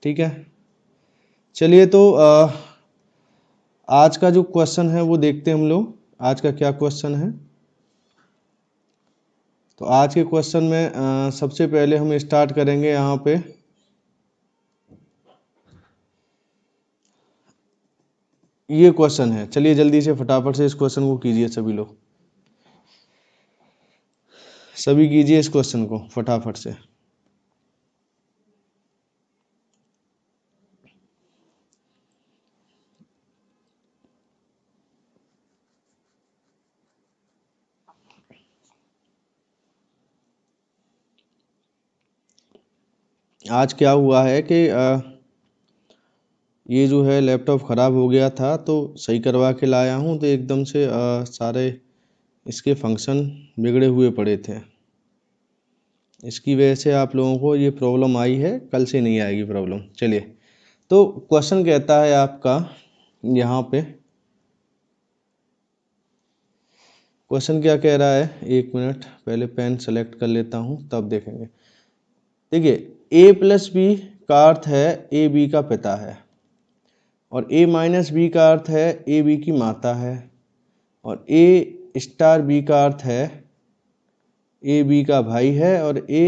ठीक है, चलिए तो आज का जो क्वेश्चन है वो देखते हैं हम लोग। आज का क्या क्वेश्चन है? तो आज के क्वेश्चन में सबसे पहले हम स्टार्ट करेंगे यहाँ पे। ये क्वेश्चन है, चलिए जल्दी से फटाफट से इस क्वेश्चन को कीजिए सभी लोग, सभी कीजिए इस क्वेश्चन को फटाफट से। आज क्या हुआ है कि ये जो है लैपटॉप ख़राब हो गया था, तो सही करवा के लाया हूँ, तो एकदम से सारे इसके फंक्शन बिगड़े हुए पड़े थे। इसकी वजह से आप लोगों को ये प्रॉब्लम आई है, कल से नहीं आएगी प्रॉब्लम। चलिए, तो क्वेश्चन कहता है आपका यहाँ पे, क्वेश्चन क्या कह रहा है, एक मिनट पहले पेन सेलेक्ट कर लेता हूँ तब देखेंगे। देखिए, a प्लस बी का अर्थ है ए बी का पिता है, और a माइनस बी का अर्थ है ए बी की माता है, और a स्टार बी का अर्थ है ए बी का भाई है, और a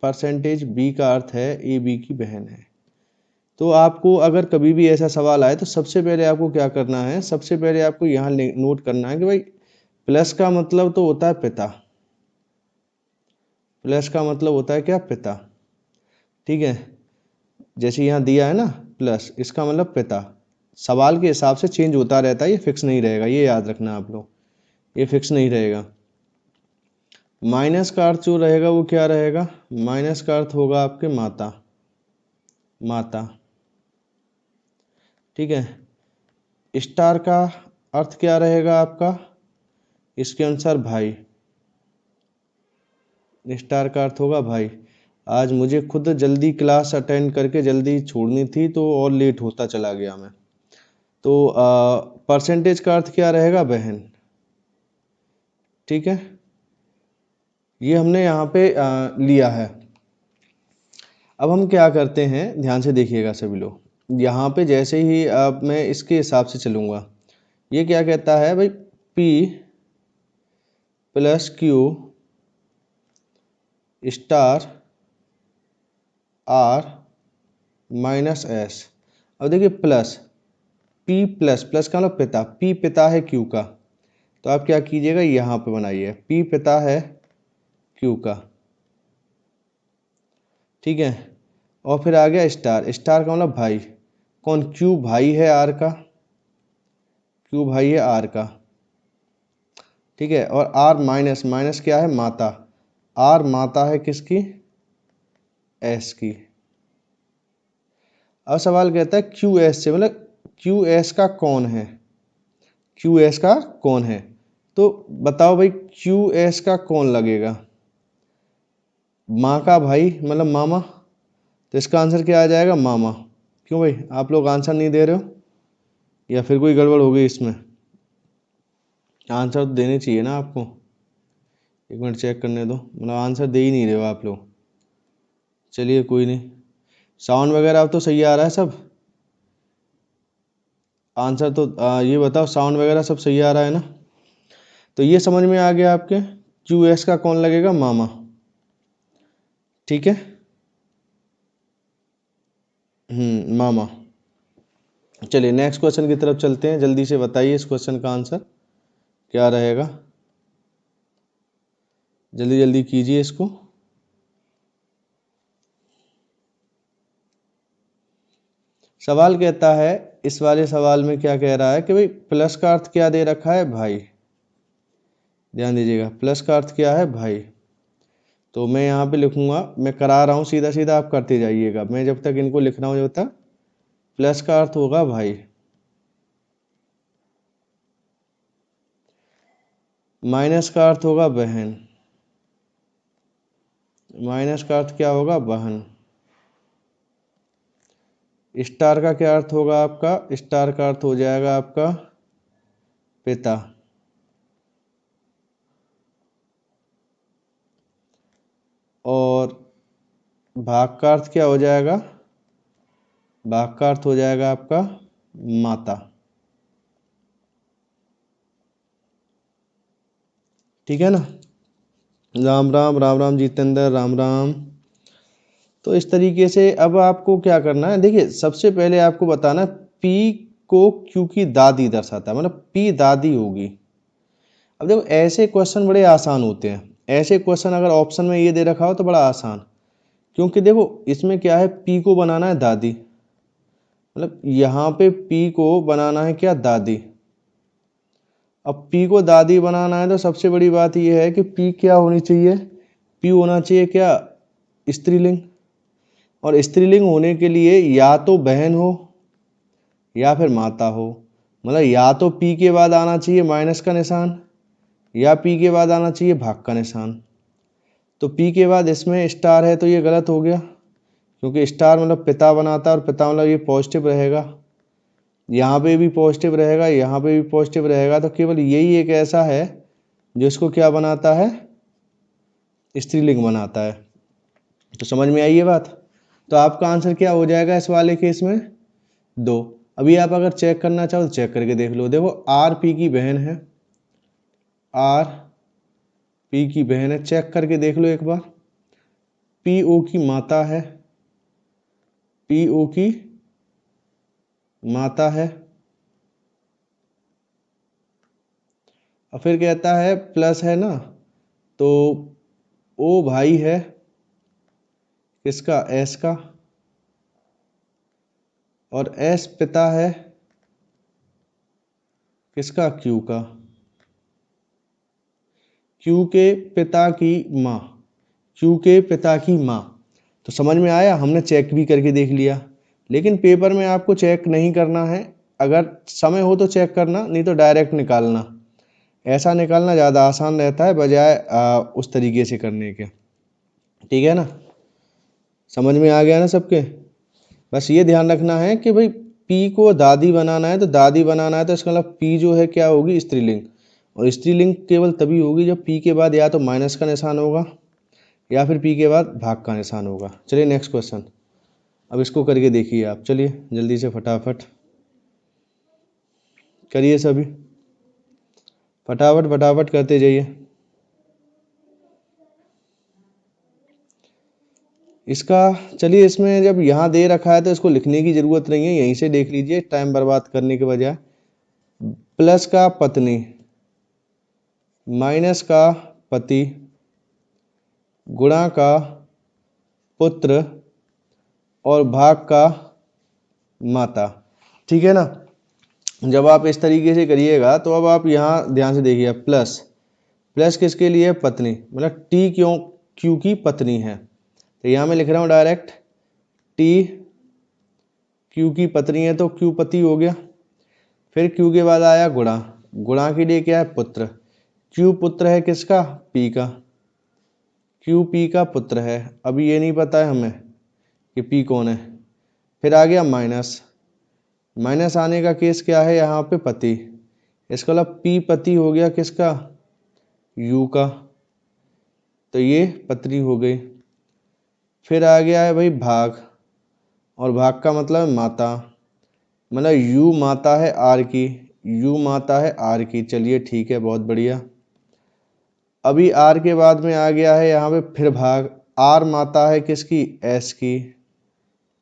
परसेंटेज बी का अर्थ है ए बी की बहन है। तो आपको अगर कभी भी ऐसा सवाल आए तो सबसे पहले आपको क्या करना है, सबसे पहले आपको यहाँ नोट करना है कि भाई प्लस का मतलब तो होता है पिता, प्लस का मतलब होता है क्या, पिता। ठीक है, जैसे यहाँ दिया है ना प्लस, इसका मतलब पिता। सवाल के हिसाब से चेंज होता रहता है, ये फिक्स नहीं रहेगा, ये याद रखना आप लोग, ये फिक्स नहीं रहेगा। माइनस का अर्थ जो रहेगा वो क्या रहेगा, माइनस का अर्थ होगा आपके माता, माता। ठीक है, स्टार का अर्थ क्या रहेगा आपका, इसके अनुसार भाई, स्टार का अर्थ होगा भाई। आज मुझे खुद जल्दी क्लास अटेंड करके जल्दी छोड़नी थी, तो और लेट होता चला गया मैं। तो परसेंटेज का अर्थ क्या रहेगा, बहन। ठीक है, ये हमने यहाँ पे लिया है। अब हम क्या करते हैं, ध्यान से देखिएगा सभी लोग। यहाँ पे जैसे ही मैं इसके हिसाब से चलूँगा, ये क्या कहता है भाई, P plus Q star R minus S। अब देखिए प्लस P प्लस, प्लस का मतलब पिता, P पिता है Q का, तो आप क्या कीजिएगा, यहाँ पे बनाइए P पिता है Q का। ठीक है, और फिर आ गया स्टार, स्टार का मतलब भाई, कौन, Q भाई है R का, Q भाई है R का। ठीक है, और R माइनस, माइनस क्या है, माता, R माता है किसकी, S की। अब सवाल कहता है QS से, मतलब QS का कौन है, QS का कौन है। तो बताओ भाई QS का कौन लगेगा, माँ का भाई मतलब मामा, तो इसका आंसर क्या आ जाएगा, मामा। क्यों भाई, आप लोग आंसर नहीं दे रहे हो, या फिर कोई गड़बड़ हो गई इसमें? आंसर तो देने चाहिए ना आपको, एक मिनट चेक करने दो, मतलब आंसर दे ही नहीं रहे हो आप लोग। चलिए कोई नहीं, साउंड वगैरह अब तो सही आ रहा है सब, आंसर तो ये बताओ, साउंड वगैरह सब सही आ रहा है ना? तो ये समझ में आ गया आपके, QS का कौन लगेगा, मामा। ठीक है, मामा। चलिए नेक्स्ट क्वेश्चन की तरफ चलते हैं, जल्दी से बताइए इस क्वेश्चन का आंसर क्या रहेगा, जल्दी जल्दी कीजिए इसको। सवाल कहता है, इस वाले सवाल में क्या कह रहा है कि भाई प्लस का अर्थ क्या दे रखा है, भाई। ध्यान दीजिएगा, प्लस का अर्थ क्या है, भाई। तो मैं यहाँ पे लिखूंगा, मैं करा रहा हूँ सीधा सीधा, आप करते जाइएगा, मैं जब तक इनको लिख रहा हूँ, जब तक। प्लस का अर्थ होगा भाई, माइनस का अर्थ होगा बहन, माइनस का अर्थ क्या होगा, बहन। स्टार का क्या अर्थ होगा आपका, स्टार का अर्थ हो जाएगा आपका पिता। और भाग का अर्थ क्या हो जाएगा, भाग का अर्थ हो जाएगा आपका माता। ठीक है ना। राम राम राम राम जितेंद्र, राम राम। तो इस तरीके से अब आपको क्या करना है, देखिए सबसे पहले आपको बताना P को Q की दादी दर्शाता है, मतलब P दादी होगी। अब देखो ऐसे क्वेश्चन बड़े आसान होते हैं, ऐसे क्वेश्चन अगर ऑप्शन में ये दे रखा हो तो बड़ा आसान, क्योंकि देखो इसमें क्या है, P को बनाना है दादी, मतलब यहाँ पे P को बनाना है क्या, दादी। अब P को दादी बनाना है तो सबसे बड़ी बात यह है कि P क्या होनी चाहिए, P होना चाहिए क्या, स्त्रीलिंग। और स्त्रीलिंग होने के लिए या तो बहन हो या फिर माता हो, मतलब या तो P के बाद आना चाहिए माइनस का निशान या P के बाद आना चाहिए भाग का निशान। तो P के बाद इसमें स्टार है तो ये गलत हो गया, क्योंकि स्टार मतलब पिता बनाता है और पिता मतलब ये पॉजिटिव रहेगा, यहाँ पे भी पॉजिटिव रहेगा, यहाँ पे भी पॉजिटिव रहेगा। तो केवल यही एक ऐसा है जो इसको क्या बनाता है, स्त्रीलिंग बनाता है। तो समझ में आई ये बात। तो आपका आंसर क्या हो जाएगा इस वाले केस में, 2। अभी आप अगर चेक करना चाहो तो चेक करके देख लो। देखो आर पी की बहन है, आर पी की बहन है, चेक करके देख लो एक बार। पी ओ की माता है, पी ओ की माता है, और फिर कहता है प्लस है ना, तो ओ भाई है किसका, एस का, और एस पिता है किसका, क्यू का, क्यू के पिता की माँ, क्यू के पिता की माँ। तो समझ में आया, हमने चेक भी करके देख लिया, लेकिन पेपर में आपको चेक नहीं करना है, अगर समय हो तो चेक करना, नहीं तो डायरेक्ट निकालना। ऐसा निकालना ज़्यादा आसान रहता है बजाय उस तरीके से करने के। ठीक है ना, समझ में आ गया ना सबके। बस ये ध्यान रखना है कि भाई P को दादी बनाना है, तो दादी बनाना है तो इसका मतलब P जो है क्या होगी, स्त्रीलिंग। और स्त्रीलिंग केवल तभी होगी जब P के बाद या तो माइनस का निशान होगा या फिर P के बाद भाग का निशान होगा। चलिए नेक्स्ट क्वेश्चन, अब इसको करके देखिए आप, चलिए जल्दी से फटाफट करिए, सभी फटाफट फटाफट करते जाइए। इसका चलिए, इसमें जब यहाँ दे रखा है तो इसको लिखने की ज़रूरत नहीं है, यहीं से देख लीजिए टाइम बर्बाद करने के बजाय। प्लस का पत्नी, माइनस का पति, गुणा का पुत्र, और भाग का माता। ठीक है ना। जब आप इस तरीके से करिएगा तो अब आप यहाँ ध्यान से देखिए, प्लस प्लस किसके लिए, पत्नी, मतलब टी क्यों, क्यू की पत्नी है, तो यहाँ मैं लिख रहा हूँ डायरेक्ट टी क्यू की पत्नी है, तो क्यू पति हो गया। फिर क्यू के बाद आया गुणा, गुणा के लिए क्या है, पुत्र, क्यू पुत्र है किसका, पी का, क्यू पी का पुत्र है। अभी ये नहीं पता है हमें कि पी कौन है। फिर आ गया माइनस, माइनस आने का केस क्या है यहाँ पे, पति, इसका मतलब पी पति हो गया किसका, यू का, तो ये पत्नी हो गई। फिर आ गया है भाई भाग, और भाग का मतलब है माता, मतलब यू माता है आर की, यू माता है आर की। चलिए ठीक है, बहुत बढ़िया। अभी आर के बाद में आ गया है यहाँ पे फिर भाग, आर माता है किसकी, एस की,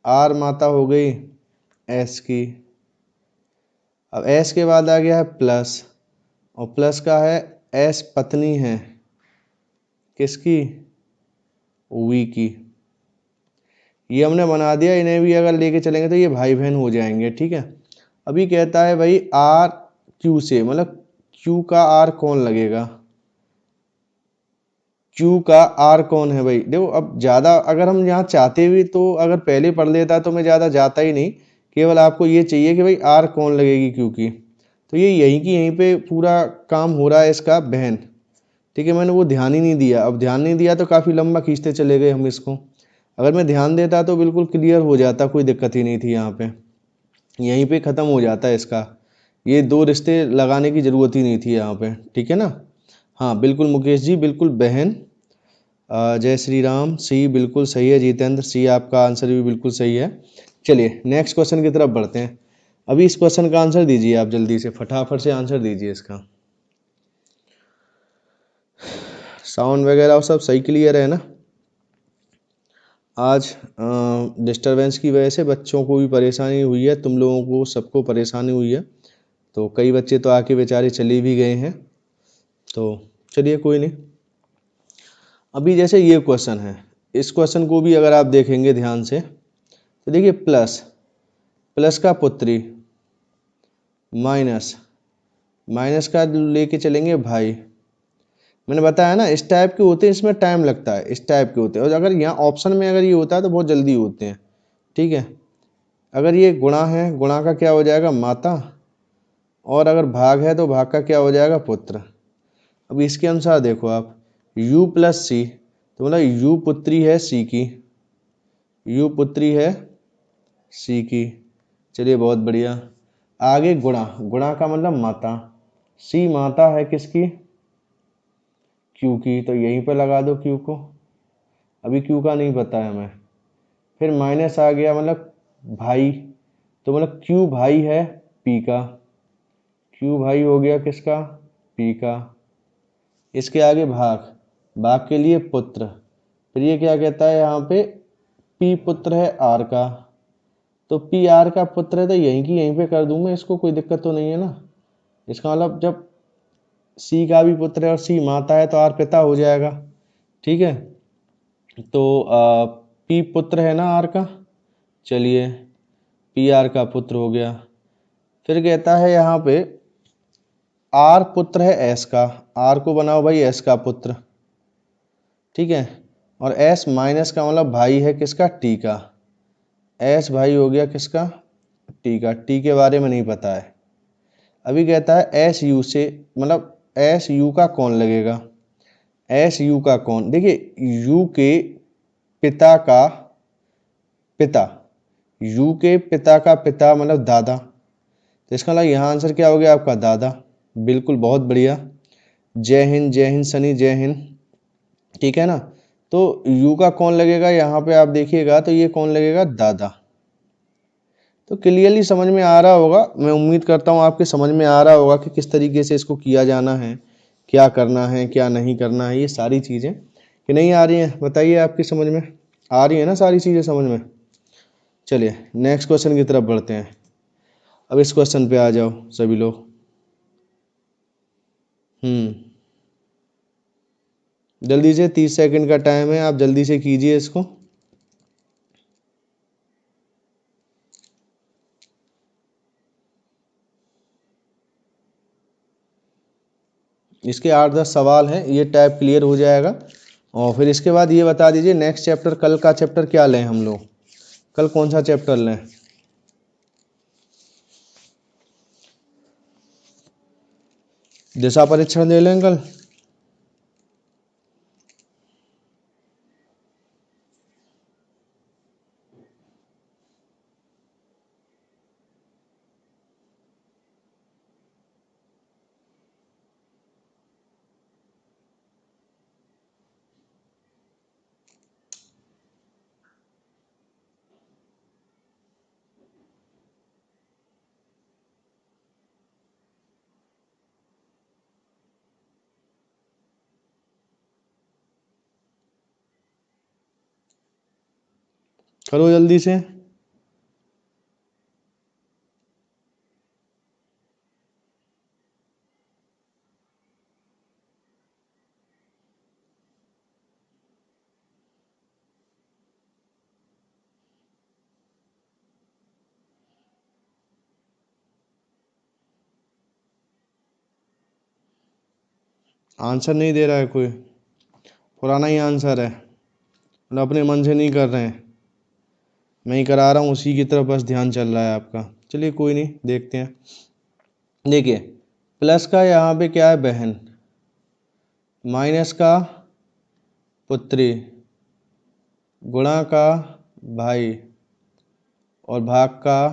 आर माता हो गई एस की। अब एस के बाद आ गया है प्लस, और प्लस का है एस पत्नी है किसकी, वी की। ये हमने बना दिया, इन्हें भी अगर लेके चलेंगे तो ये भाई बहन हो जाएंगे। ठीक है। अभी कहता है भाई आर क्यू से, मतलब क्यू का आर कौन लगेगा, क्यू का आर कौन है भाई। देखो अब ज़्यादा अगर हम यहाँ चाहते भी तो अगर पहले पढ़ लेता तो मैं ज़्यादा जाता ही नहीं, केवल आपको ये चाहिए कि भाई आर कौन लगेगी क्यू की, तो ये यहीं की यहीं पे पूरा काम हो रहा है इसका, बहन। ठीक है, मैंने वो ध्यान ही नहीं दिया, अब ध्यान नहीं दिया तो काफ़ी लंबा खींचते चले गए हम इसको। अगर मैं ध्यान देता तो बिल्कुल क्लियर हो जाता, कोई दिक्कत ही नहीं थी यहाँ पे, यहीं पे ख़त्म हो जाता है इसका, ये दो रिश्ते लगाने की ज़रूरत ही नहीं थी यहाँ पे। ठीक है ना। हाँ बिल्कुल मुकेश जी, बिल्कुल बहन। जय श्री राम, सी बिल्कुल सही है, जितेंद्र सी आपका आंसर भी बिल्कुल सही है। चलिए नेक्स्ट क्वेश्चन की तरफ बढ़ते हैं। अभी इस क्वेश्चन का आंसर दीजिए आप, जल्दी से फटाफट से आंसर दीजिए इसका। साउंड वगैरह और सब सही क्लियर है ना? आज डिस्टरबेंस की वजह से बच्चों को भी परेशानी हुई है, तुम लोगों को सबको परेशानी हुई है, तो कई बच्चे तो आके बेचारे चले भी गए हैं। तो चलिए कोई नहीं। अभी जैसे ये क्वेश्चन है, इस क्वेश्चन को भी अगर आप देखेंगे ध्यान से तो देखिए प्लस, प्लस का पुत्री, माइनस, माइनस का लेके चलेंगे भाई। मैंने बताया ना इस टाइप के होते हैं, इसमें टाइम लगता है, इस टाइप के होते हैं। और अगर यहाँ ऑप्शन में अगर ये होता है तो बहुत जल्दी होते हैं, ठीक है। अगर ये गुणा है, गुणा का क्या हो जाएगा माता, और अगर भाग है तो भाग का क्या हो जाएगा पुत्र। अब इसके अनुसार देखो आप, u प्लस सी, तो मतलब u पुत्री है सी की, u पुत्री है सी की। चलिए बहुत बढ़िया। आगे गुणा, गुणा का मतलब माता, सी माता है किसकी, क्यू की, तो यहीं पे लगा दो क्यू को। अभी क्यू का नहीं पता है हमें। फिर माइनस आ गया मतलब भाई, तो मतलब क्यू भाई है पी का, क्यू भाई हो गया किसका, पी का। इसके आगे भाग, भाग के लिए पुत्र, फिर ये क्या कहता है यहाँ पे, पी पुत्र है आर का, तो पी आर का पुत्र है तो यहीं की यहीं पे कर दूंगा इसको, कोई दिक्कत तो नहीं है ना। इसका मतलब जब सी का भी पुत्र है और सी माता है तो आर पिता हो जाएगा, ठीक है। तो पी पुत्र है ना आर का, चलिए पी आर का पुत्र हो गया। फिर कहता है यहाँ पे आर पुत्र है एस का, आर को बनाओ भाई एस का पुत्र, ठीक है। और एस माइनस का मतलब भाई है किसका, टी का, एस भाई हो गया किसका, टी का। टी के बारे में नहीं पता है। अभी कहता है एस यू से, मतलब एस यू का कौन लगेगा, एस यू का कौन, देखिए यू के पिता का पिता, यू के पिता का पिता मतलब दादा, तो इसका मतलब यहाँ आंसर क्या हो गया आपका, दादा। बिल्कुल बहुत बढ़िया, जय हिंद सनी, जय हिंद, ठीक है ना। तो यू का कौन लगेगा यहाँ पे आप देखिएगा, तो ये कौन लगेगा, दादा। तो क्लियरली समझ में आ रहा होगा, मैं उम्मीद करता हूँ आपके समझ में आ रहा होगा कि किस तरीके से इसको किया जाना है, क्या करना है क्या नहीं करना है, ये सारी चीज़ें। कि नहीं आ रही हैं बताइए, आपकी समझ में आ रही है ना सारी चीज़ें समझ में। चलिए नेक्स्ट क्वेश्चन की तरफ बढ़ते हैं। अब इस क्वेश्चन पे आ जाओ सभी लोग। जल्दी से, 30 सेकंड का टाइम है, आप जल्दी से कीजिए इसको। इसके 8-10 सवाल हैं, ये टाइप क्लियर हो जाएगा। और फिर इसके बाद ये बता दीजिए नेक्स्ट चैप्टर, कल का चैप्टर क्या लें हम लोग, कल कौन सा चैप्टर लें। दिशा परीक्षण ले लें कल। करो जल्दी से। आंसर नहीं दे रहा है कोई, पुराना ही आंसर है, मतलब अपने मन से नहीं कर रहे हैं, मैं ही करा रहा हूँ, उसी की तरफ बस ध्यान चल रहा है आपका। चलिए कोई नहीं, देखते हैं। देखिए प्लस का यहाँ पे क्या है, बहन, माइनस का पुत्री, गुणा का भाई, और भाग का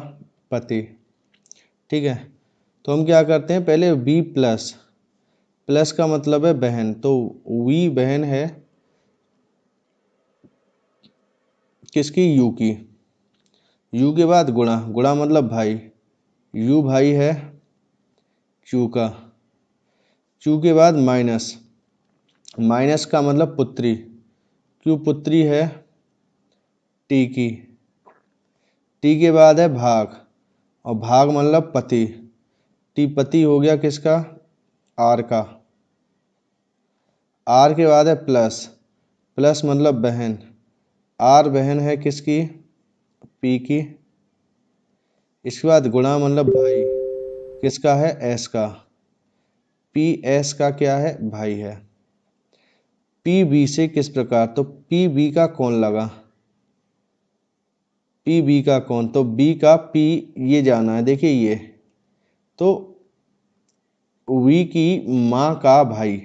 पति, ठीक है। तो हम क्या करते हैं, पहले वी प्लस, प्लस का मतलब है बहन, तो वी बहन है किसकी, यू की, यू के बाद गुणा, गुणा मतलब भाई, यू भाई है क्यू का। क्यू के बाद माइनस, माइनस का मतलब पुत्री, क्यू पुत्री है टी की। टी के बाद है भाग, और भाग मतलब पति, टी पति हो गया किसका, आर का। आर के बाद है प्लस, प्लस मतलब बहन, आर बहन है किसकी, पी की। इसके बाद गुणा मतलब भाई, किसका है, एस का। पी एस का क्या है, भाई है। पी बी से किस प्रकार, तो पी बी का कौन लगा, पी बी का कौन, तो बी का पी ये जाना है, देखिए ये तो वी की माँ का भाई,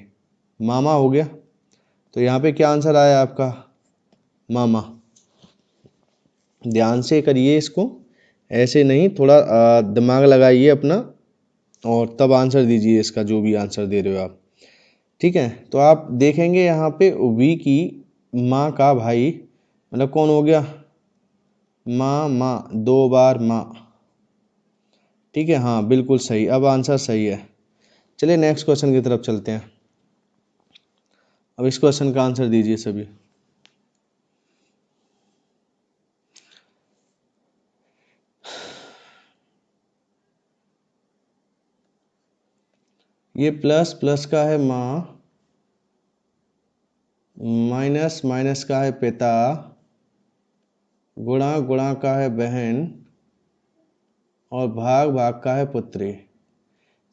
मामा हो गया। तो यहाँ पे क्या आंसर आया आपका, मामा। ध्यान से करिए इसको, ऐसे नहीं, थोड़ा दिमाग लगाइए अपना और तब आंसर दीजिए इसका, जो भी आंसर दे रहे हो आप। ठीक है, तो आप देखेंगे यहाँ पे वी की माँ का भाई मतलब कौन हो गया, माँ, माँ, 2 बार माँ। ठीक है, हाँ बिल्कुल सही, अब आंसर सही है। चलिए नेक्स्ट क्वेश्चन की तरफ चलते हैं। अब इस क्वेश्चन का आंसर दीजिए सभी। ये प्लस, प्लस का है माँ, माइनस, माइनस का है पिता, गुणा, गुणा का है बहन, और भाग, भाग का है पुत्री।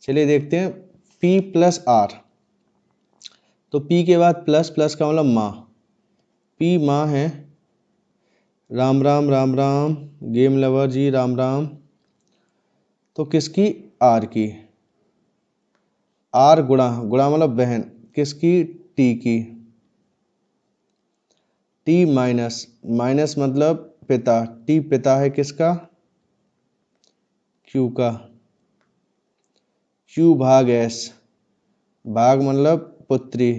चलिए देखते हैं P प्लस आर, तो P के बाद प्लस, प्लस का मतलब माँ, P माँ है, राम राम राम राम, गेम लवर जी राम राम। तो किसकी, आर की। आर गुणा, गुणा मतलब बहन, किसकी, टी की। टी माइनस, माइनस मतलब पिता, टी पिता है किसका, क्यू का। क्यू भाग एस, भाग मतलब पुत्री,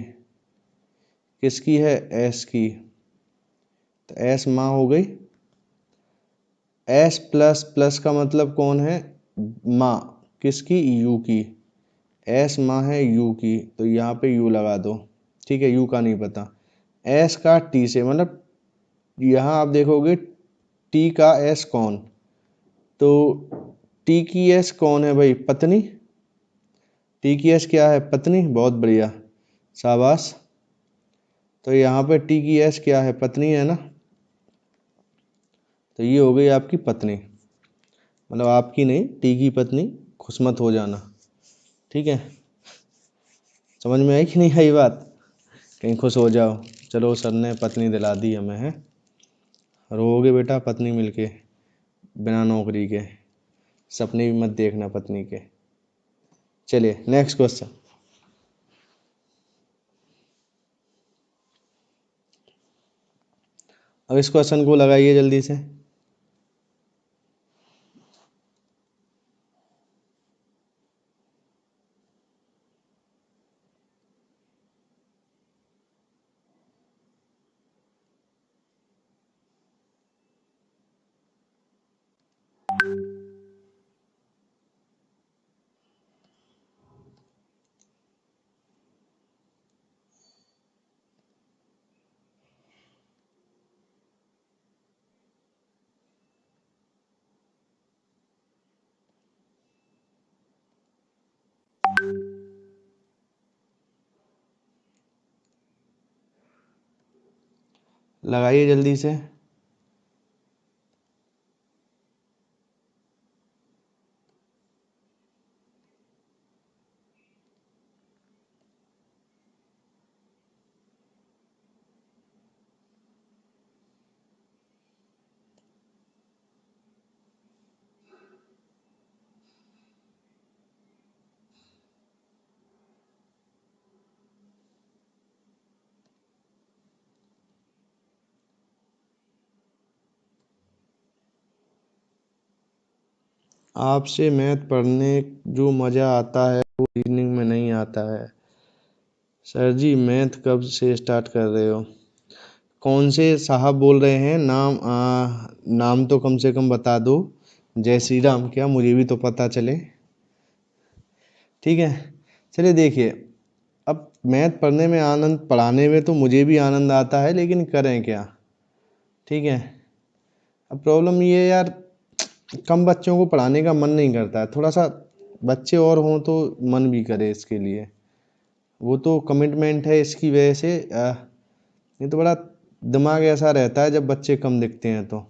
किसकी है, एस की। तो एस माँ हो गई। एस प्लस, प्लस का मतलब कौन है, माँ, किसकी, यू की। एस माँ है यू की, तो यहाँ पे यू लगा दो। ठीक है, यू का नहीं पता। एस का टी से, मतलब यहाँ आप देखोगे टी का एस कौन, तो टी की एस कौन है भाई, पत्नी। टी की एस क्या है, पत्नी, बहुत बढ़िया, शाबाश। तो यहाँ पे टी की एस क्या है, पत्नी है ना। तो ये हो गई आपकी पत्नी, मतलब आपकी नहीं, टी की पत्नी, खुश मत हो जाना। ठीक है, समझ में आई कि नहीं आई बात, कहीं खुश हो जाओ। चलो सर ने पत्नी दिला दी हमें, है, रोओगे बेटा पत्नी मिलके, बिना नौकरी के, सपने भी मत देखना पत्नी के। चलिए नेक्स्ट क्वेश्चन। अब इस क्वेश्चन को लगाइए जल्दी से। लगाइए जल्दी से। आपसे मैथ पढ़ने जो मज़ा आता है वो रीजनिंग में नहीं आता है। सर जी मैथ कब से स्टार्ट कर रहे हो, कौन से साहब बोल रहे हैं नाम, नाम तो कम से कम बता दो, जय श्री राम, क्या मुझे भी तो पता चले। ठीक है, चलिए देखिए, अब मैथ पढ़ने में आनंद, पढ़ाने में तो मुझे भी आनंद आता है, लेकिन करें क्या। ठीक है, अब प्रॉब्लम ये है यार, कम बच्चों को पढ़ाने का मन नहीं करता है, थोड़ा सा बच्चे और हों तो मन भी करे इसके लिए, वो तो कमिटमेंट है इसकी वजह से। नहीं तो बड़ा दिमाग ऐसा रहता है जब बच्चे कम दिखते हैं तो।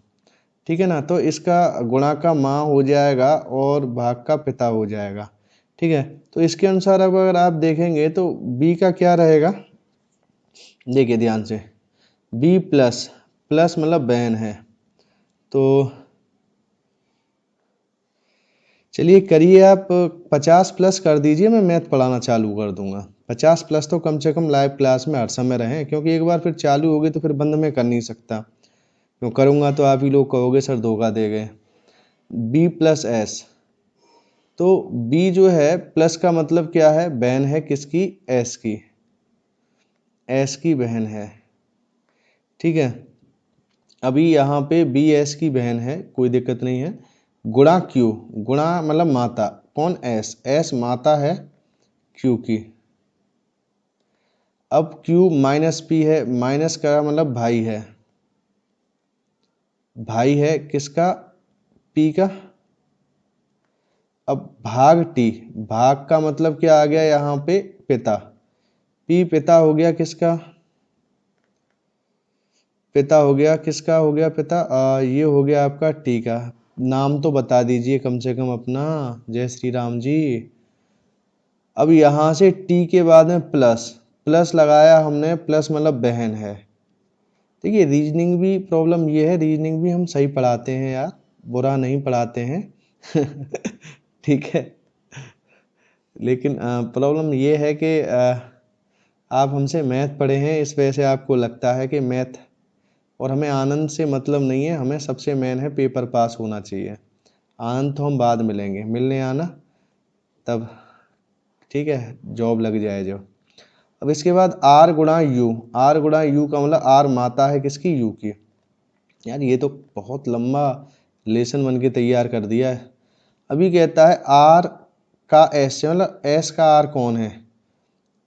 ठीक है ना, तो इसका गुणा का माँ हो जाएगा और भाग का पिता हो जाएगा। ठीक है, तो इसके अनुसार अब अगर आप देखेंगे तो बी का क्या रहेगा, देखिए ध्यान से, बी प्लस, प्लस मतलब बहन है, तो चलिए करिए आप 50 प्लस कर दीजिए, मैं मैथ पढ़ाना चालू कर दूंगा। 50 प्लस तो कम से कम लाइव क्लास में हर समय रहें, क्योंकि एक बार फिर चालू होगी तो फिर बंद में कर नहीं सकता, क्यों करूँगा तो आप ही लोग कहोगे सर धोखा दे गए। बी प्लस एस, तो बी जो है प्लस का मतलब क्या है, बहन है किसकी, एस की, एस की बहन है। ठीक है, अभी यहाँ पे बी एस की बहन है, कोई दिक्कत नहीं है। गुणा क्यू, गुणा मतलब माता, कौन, एस, एस माता है क्यू की। अब क्यू माइनस पी है, माइनस का मतलब भाई है, भाई है किसका, पी का। अब भाग टी, भाग का मतलब क्या आ गया यहाँ पे, पिता, पी पिता हो गया किसका, पिता हो गया किसका, हो गया पिता, ये हो गया आपका टी का। नाम तो बता दीजिए कम से कम अपना, जय श्री राम जी। अब यहाँ से टी के बाद में प्लस, प्लस लगाया हमने, प्लस मतलब बहन है। देखिए रीजनिंग भी, प्रॉब्लम ये है रीजनिंग भी हम सही पढ़ाते हैं यार, बुरा नहीं पढ़ाते हैं। ठीक है, लेकिन प्रॉब्लम ये है कि आप हमसे मैथ पढ़े हैं, इस वजह से आपको लगता है कि मैथ, और हमें आनंद से मतलब नहीं है, हमें सबसे मेन है पेपर पास होना चाहिए। आनंद तो हम बाद मिलेंगे, मिलने आना तब, ठीक है, जॉब लग जाए जो। अब इसके बाद आर गुणा यू, आर गुणा यू का मतलब आर माता है किसकी, यू की। यार ये तो बहुत लंबा लेसन बन के तैयार कर दिया है। अभी कहता है आर का एस से, मतलब एस का आर कौन है,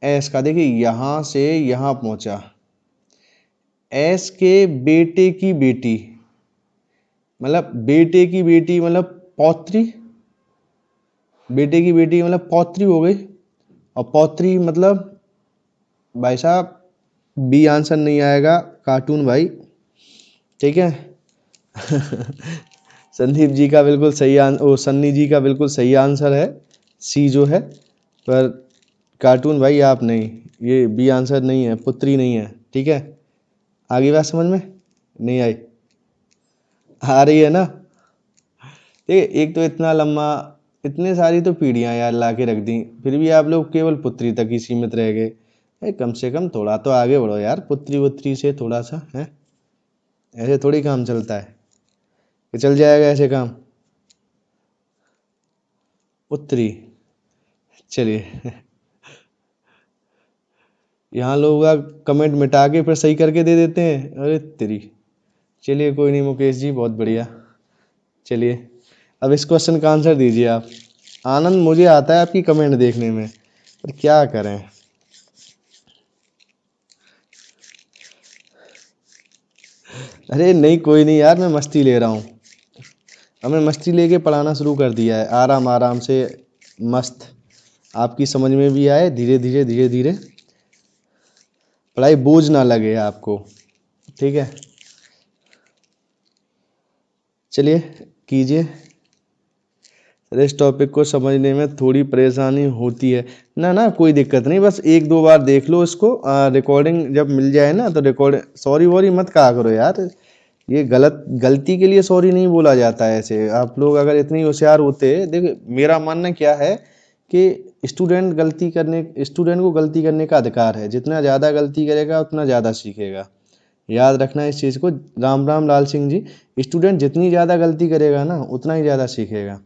एस का, देखिए यहाँ से यहाँ पहुँचा, एस के बेटे की बेटी, मतलब बेटे की बेटी मतलब पौत्री, बेटे की बेटी मतलब पौत्री हो गई, और पौत्री मतलब भाई साहब बी आंसर नहीं आएगा, कार्टून भाई। ठीक है। संदीप जी का बिल्कुल सही आंसर, सन्नी जी का बिल्कुल सही आंसर है सी जो है, पर कार्टून भाई आप नहीं, ये बी आंसर नहीं है, पुत्री नहीं है। ठीक है, आगे बात समझ में नहीं आई, आ रही है ना। ठीक है, एक तो इतना लंबा, इतने सारी तो पीढ़ियां यार ला के रख दी, फिर भी आप लोग केवल पुत्री तक ही सीमित रह गए। कम से कम थोड़ा तो आगे बढ़ो यार, पुत्री वुत्री से थोड़ा सा है, ऐसे थोड़ी काम चलता है कि चल जाएगा ऐसे काम। पुत्री, चलिए यहाँ लोग कमेंट मिटा के फिर सही करके दे देते हैं, अरे तेरी। चलिए कोई नहीं मुकेश जी, बहुत बढ़िया। चलिए अब इस क्वेश्चन का आंसर दीजिए आप। आनंद मुझे आता है आपकी कमेंट देखने में, पर क्या करें। अरे नहीं कोई नहीं यार, मैं मस्ती ले रहा हूँ, हमने मस्ती लेके पढ़ाना शुरू कर दिया है, आराम आराम से, मस्त, आपकी समझ में भी आए, धीरे धीरे धीरे धीरे, पढ़ाई बोझ ना लगे आपको। ठीक है, चलिए कीजिए। इस टॉपिक को समझने में थोड़ी परेशानी होती है ना, ना कोई दिक्कत नहीं, बस एक दो बार देख लो इसको, रिकॉर्डिंग जब मिल जाए ना तो रिकॉर्ड, सॉरी वॉरी मत कहा करो यार, ये गलती के लिए सॉरी नहीं बोला जाता है ऐसे। आप लोग अगर इतनी होशियार होते, देखो मेरा मानना क्या है कि स्टूडेंट को गलती करने का अधिकार है, जितना ज़्यादा गलती करेगा उतना ज़्यादा सीखेगा। याद रखना इस चीज़ को, राम राम लाल सिंह जी, स्टूडेंट जितनी ज़्यादा गलती करेगा ना उतना ही ज़्यादा सीखेगा।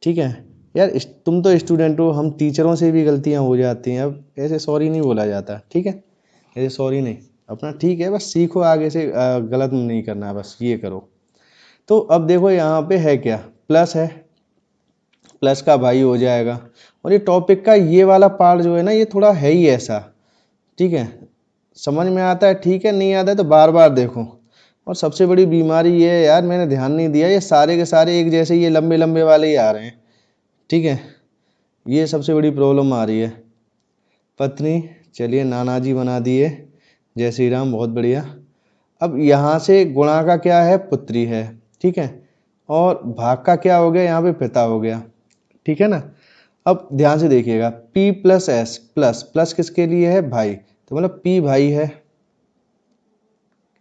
ठीक है यार, तुम तो स्टूडेंट हो, हम टीचरों से भी गलतियां हो जाती हैं, अब ऐसे सॉरी नहीं बोला जाता। ठीक है, ऐसे सॉरी नहीं, अपना ठीक है, बस सीखो आगे से, गलत नहीं करना है, बस ये करो। तो अब देखो यहाँ पे है क्या, प्लस है, प्लस का भाई हो जाएगा। और ये टॉपिक का ये वाला पार्ट जो है ना, ये थोड़ा है ही ऐसा, ठीक है। समझ में आता है ठीक है, नहीं आता है तो बार बार देखो। और सबसे बड़ी बीमारी ये है यार, मैंने ध्यान नहीं दिया, ये सारे के सारे एक जैसे ये लंबे लंबे वाले ही आ रहे हैं, ठीक है। ये सबसे बड़ी प्रॉब्लम आ रही है। पत्नी, चलिए नाना जी बना दिए, जय श्री राम, बहुत बढ़िया। अब यहाँ से गुणा का क्या है, पुत्री है, ठीक है। और भाग का क्या हो गया, यहाँ पे पिता हो गया, ठीक है ना। अब ध्यान से देखिएगा, P plus S, plus plus किसके लिए है, भाई, तो मतलब P भाई है,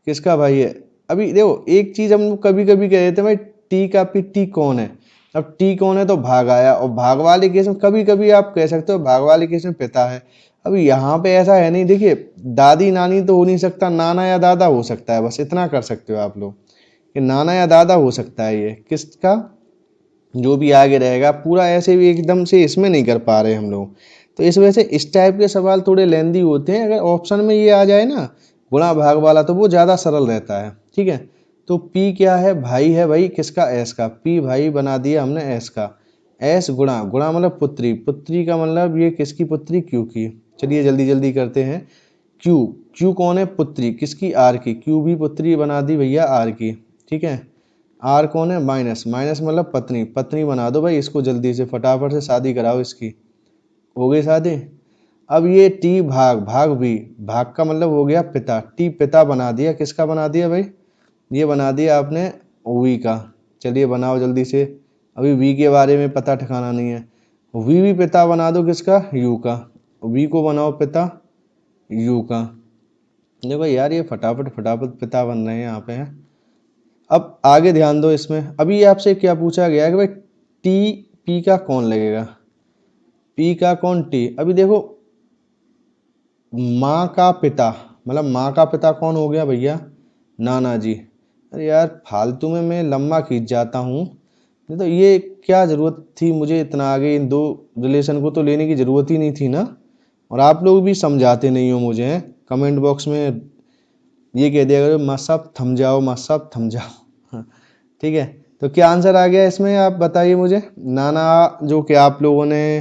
किसका भाई है। अभी देखो एक चीज हम कभी कभी कह देते हैं भाई टी का पी, टी कौन है। अब टी कौन है तो भाग आया, और भाग वाले केस में कभी कभी आप कह सकते हो भाग वाले केस में पिता है। अब यहाँ पे ऐसा है नहीं, देखिए दादी नानी तो हो नहीं सकता, नाना या दादा हो सकता है, बस इतना कर सकते हो आप लोग कि नाना या दादा हो सकता है, ये किसका जो भी आगे रहेगा। पूरा ऐसे भी एकदम से इसमें नहीं कर पा रहे हम लोग, तो इस वजह से इस टाइप के सवाल थोड़े लेंदी होते हैं। अगर ऑप्शन में ये आ जाए ना गुणा भाग वाला, तो वो ज़्यादा सरल रहता है, ठीक है। तो P क्या है, भाई है भाई, किसका, S का। P भाई बना दिया हमने S का। S गुणा, गुणा मतलब पुत्री, पुत्री का मतलब ये किसकी पुत्री, Q की। चलिए जल्दी जल्दी करते हैं। Q, Q कौन है, पुत्री किसकी, R की। Q भी पुत्री बना दी भैया R की, ठीक है। R कौन है, माइनस, माइनस मतलब पत्नी, पत्नी बना दो भाई इसको, जल्दी से फटाफट से शादी कराओ इसकी, हो गई शादी। अब ये T भाग, भाग भी, भाग का मतलब हो गया पिता, T पिता बना दिया, किसका बना दिया भाई, ये बना दिया आपने V का। चलिए बनाओ जल्दी से, अभी V के बारे में पता ठिकाना नहीं है। V भी पिता बना दो किसका, U का। V को बनाओ पिता U का। देखो यार ये फटाफट फटाफट पिता बन रहे हैं यहाँ पे हैं। अब आगे ध्यान दो इसमें, अभी आपसे क्या पूछा गया है कि भाई टी, पी का कौन लगेगा, पी का कौन, टी। अभी देखो माँ का पिता, मतलब माँ का पिता कौन हो गया भैया, नाना जी। अरे यार फालतू में मैं लंबा खींच जाता हूँ, नहीं तो ये क्या ज़रूरत थी मुझे इतना आगे इन दो रिलेशन को तो लेने की ज़रूरत ही नहीं थी ना। और आप लोग भी समझाते नहीं हो मुझे, कमेंट बॉक्स में ये कह दिया करो माँ साहब थम जाओ, माँ साहब थम जाओ। ठीक है, तो क्या आंसर आ गया इसमें, आप बताइए मुझे। नाना जो कि आप लोगों ने,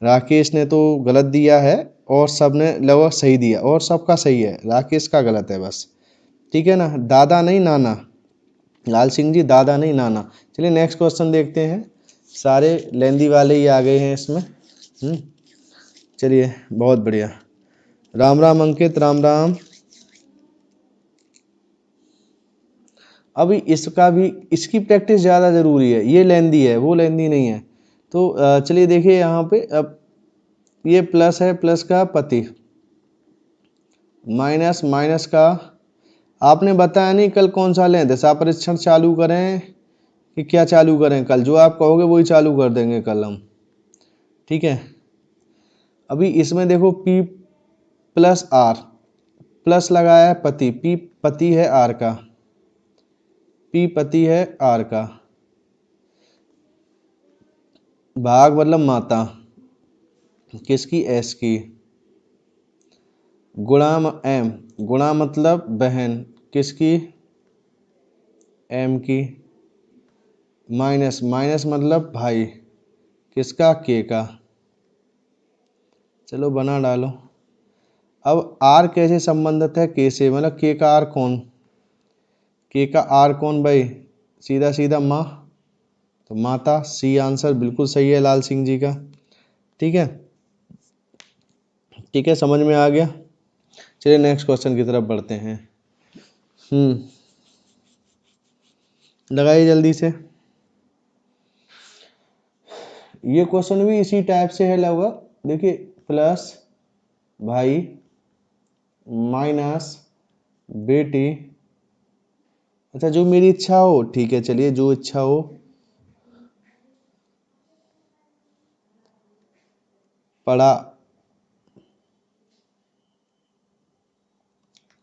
राकेश ने तो गलत दिया है और सब ने लगभग सही दिया, और सबका सही है, राकेश का गलत है बस, ठीक है ना। दादा नहीं नाना, लाल सिंह जी दादा नहीं नाना। चलिए नेक्स्ट क्वेश्चन देखते हैं, सारे लेंदी वाले ही आ गए हैं इसमें। चलिए बहुत बढ़िया, राम राम अंकित, राम राम। अभी इसका भी, इसकी प्रैक्टिस ज़्यादा ज़रूरी है, ये लेंदी है वो लेंदी नहीं है। तो चलिए देखिए यहाँ पे, अब ये प्लस है, प्लस का पति, माइनस, माइनस का, आपने बताया नहीं कल कौन सा लें, दशा परीक्षण चालू करें कि क्या चालू करें, कल जो आप कहोगे वही चालू कर देंगे कल हम, ठीक है। अभी इसमें देखो P प्लस R, प्लस लगाया है पति, P पति है R का, P पति है R का, भाग मतलब माता किसकी, S की, गुणा M, गुणा मतलब बहन किसकी, M की, माइनस, माइनस मतलब भाई किसका, K का। चलो बना डालो। अब R कैसे संबंधित है K से, मतलब K का R कौन, K का R कौन भाई, सीधा सीधा माँ, तो माता, सी आंसर बिल्कुल सही है लाल सिंह जी का, ठीक है। ठीक है, समझ में आ गया। चलिए नेक्स्ट क्वेश्चन की तरफ बढ़ते हैं। लगाइए जल्दी से। ये क्वेश्चन भी इसी टाइप से है लगभग, देखिए प्लस भाई माइनस बेटी, अच्छा जो मेरी इच्छा हो, ठीक है चलिए जो इच्छा हो, पढ़ा,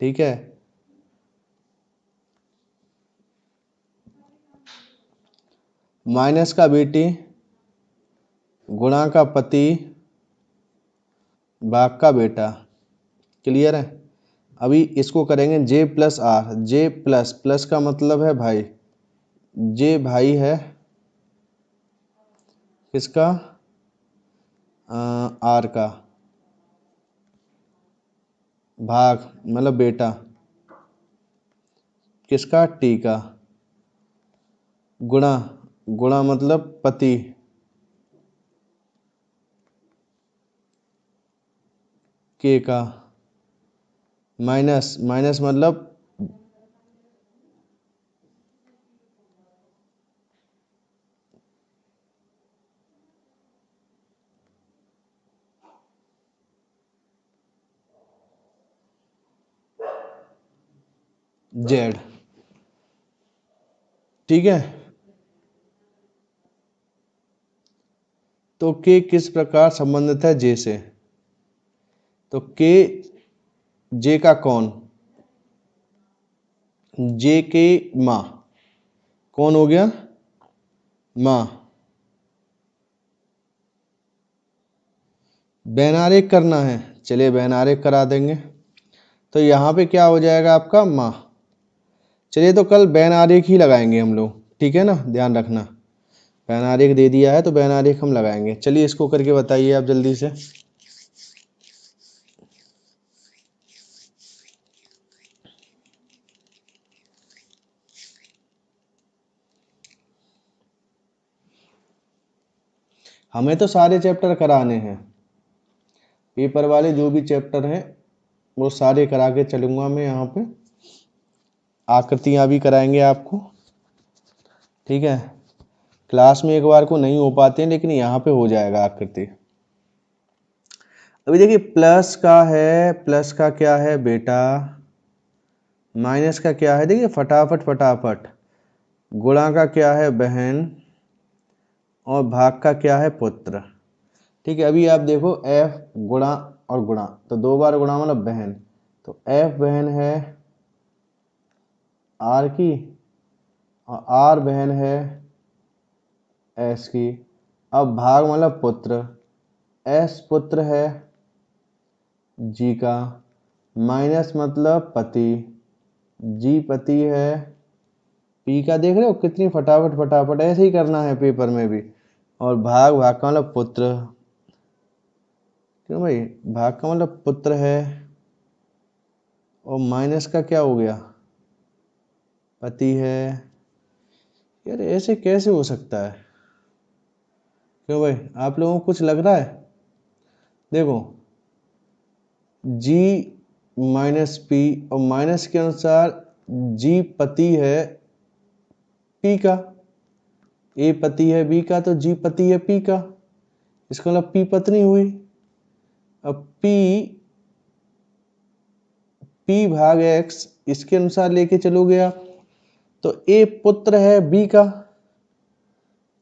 ठीक है। माइनस का बेटी, गुणा का पति, भाग का बेटा, क्लियर है। अभी इसको करेंगे J plus R, J plus, plus का मतलब है भाई, जे भाई है किसका, आर का, भाग मतलब बेटा किसका, टी का, गुणा, गुणा मतलब पति, के का, माइनस, माइनस मतलब जेड। ठीक है, तो के किस प्रकार संबंधित है जे से, तो के जे का कौन, जे के माँ, कौन हो गया, माँ। बैनारेक करना है, चलिए बैनारेक करा देंगे, तो यहाँ पे क्या हो जाएगा आपका, माँ। चलिए तो कल बैनारेक ही लगाएंगे हम लोग, ठीक है ना, ध्यान रखना। बैनारेक दे दिया है तो बैनारेक हम लगाएंगे। चलिए इसको करके बताइए आप जल्दी से। हमें तो सारे चैप्टर कराने हैं, पेपर वाले जो भी चैप्टर हैं वो सारे करा के चलूंगा मैं। यहाँ पे आकृतियाँ भी कराएंगे आपको, ठीक है। क्लास में एक बार को नहीं हो पाते हैं, लेकिन यहाँ पे हो जाएगा आकृति। अभी देखिए प्लस का है, प्लस का क्या है बेटा, माइनस का क्या है, देखिए फटाफट फटाफट, गुणा का क्या है बहन, और भाग का क्या है पुत्र। ठीक है, अभी आप देखो एफ गुणा और गुणा, तो दो बार गुणा मतलब बहन, तो एफ बहन है आर की और आर बहन है एस की। अब भाग मतलब पुत्र, एस पुत्र है जी का, माइनस मतलब पति, जी पति है पी का। देख रहे हो कितनी फटाफट फटाफट, ऐसे ही करना है पेपर में भी। और भाग, भाग का मतलब पुत्र, क्यों भाई, भाग का मतलब पुत्र है, और माइनस का क्या हो गया, पति है। यार ऐसे कैसे हो सकता है, क्यों भाई, आप लोगों को कुछ लग रहा है। देखो जी माइनस पी, और माइनस के अनुसार जी पति है पी का, ए पति है बी का, तो जी पति है पी का, इसका मतलब पी पत्नी हुई। अब पी, पी भाग एक्स इसके अनुसार लेके चलोगे आप, तो ए पुत्र है बी का,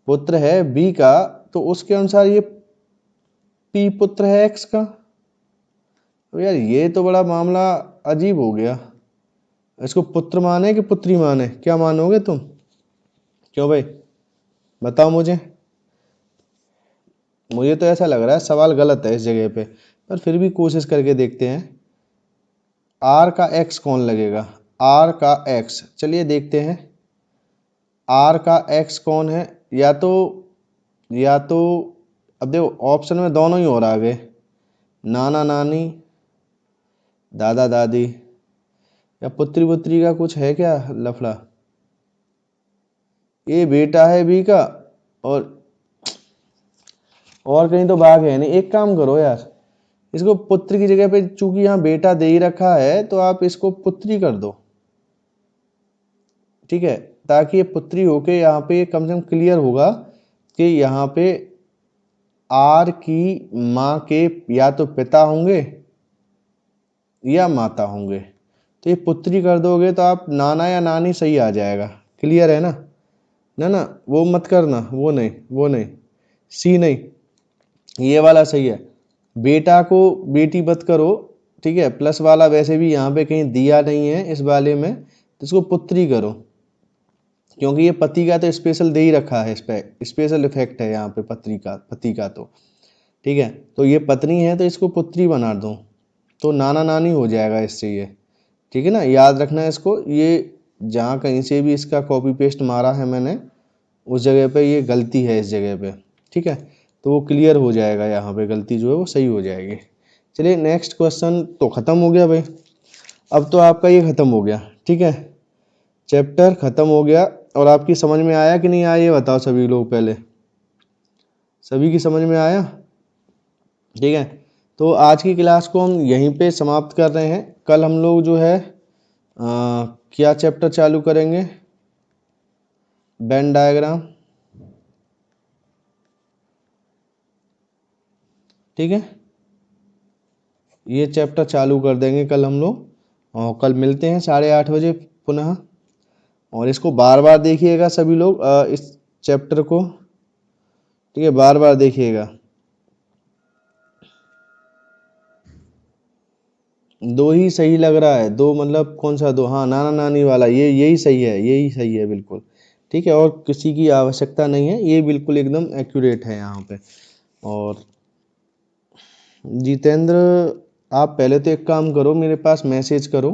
पुत्र है बी का, तो उसके अनुसार ये पी पुत्र है एक्स का। तो यार ये तो बड़ा मामला अजीब हो गया। इसको पुत्र माने कि पुत्री माने, क्या मानोगे तुम, क्यों भाई बताओ मुझे। मुझे तो ऐसा लग रहा है सवाल गलत है इस जगह पे, पर फिर भी कोशिश करके देखते हैं। आर का एक्स कौन लगेगा, आर का एक्स, चलिए देखते हैं आर का एक्स कौन है। या तो अब देखो ऑप्शन में दोनों ही और आ गए, नाना नानी, दादा दादी, या पुत्री पुत्री का कुछ है क्या लफड़ा। ये बेटा है बी का, और कहीं तो भाग है नहीं। एक काम करो यार, इसको पुत्र की जगह पे, चूंकि यहाँ बेटा दे ही रखा है, तो आप इसको पुत्री कर दो, ठीक है, ताकि ये पुत्री होके यहाँ पे कम से कम क्लियर होगा कि यहाँ पे आर की माँ के या तो पिता होंगे या माता होंगे, तो ये पुत्री कर दोगे तो आप नाना या नानी सही आ जाएगा। क्लियर है ना, ना ना वो मत करना, वो नहीं, वो नहीं, सी नहीं, ये वाला सही है। बेटा को बेटी मत करो, ठीक है, प्लस वाला वैसे भी यहाँ पे कहीं दिया नहीं है इस वाले में, तो इसको पुत्री करो, क्योंकि ये पति का तो स्पेशल दे ही रखा है, इस पे स्पेशल इफेक्ट है यहाँ पे पति का, पति का तो ठीक है। तो ये पत्नी है तो इसको पुत्री बना दो, तो नाना नानी हो जाएगा इससे ये, ठीक है ना, याद रखना है इसको। ये जहाँ कहीं से भी इसका कॉपी पेस्ट मारा है मैंने उस जगह पे ये गलती है इस जगह पे, ठीक है, तो वो क्लियर हो जाएगा, यहाँ पे गलती जो है वो सही हो जाएगी। चलिए नेक्स्ट क्वेश्चन तो ख़त्म हो गया भाई, अब तो आपका ये ख़त्म हो गया, ठीक है, चैप्टर ख़त्म हो गया। और आपकी समझ में आया कि नहीं आया ये बताओ सभी लोग, पहले सभी की समझ में आया? ठीक है, तो आज की क्लास को हम यहीं पे समाप्त कर रहे हैं। कल हम लोग जो है क्या चैप्टर चालू करेंगे? वेन डायग्राम, ठीक है, ये चैप्टर चालू कर देंगे कल हम लोग, और कल मिलते हैं 8:30 बजे पुनः। और इसको बार बार देखिएगा सभी लोग, इस चैप्टर को, ठीक है, बार बार देखिएगा। दो ही सही लग रहा है, दो मतलब कौन सा दो? हाँ, नाना नानी वाला, ये यही सही है, यही सही है बिल्कुल, ठीक है, और किसी की आवश्यकता नहीं है, ये बिल्कुल एकदम एक्यूरेट है यहाँ पे। और जितेंद्र, आप पहले तो एक काम करो, मेरे पास मैसेज करो,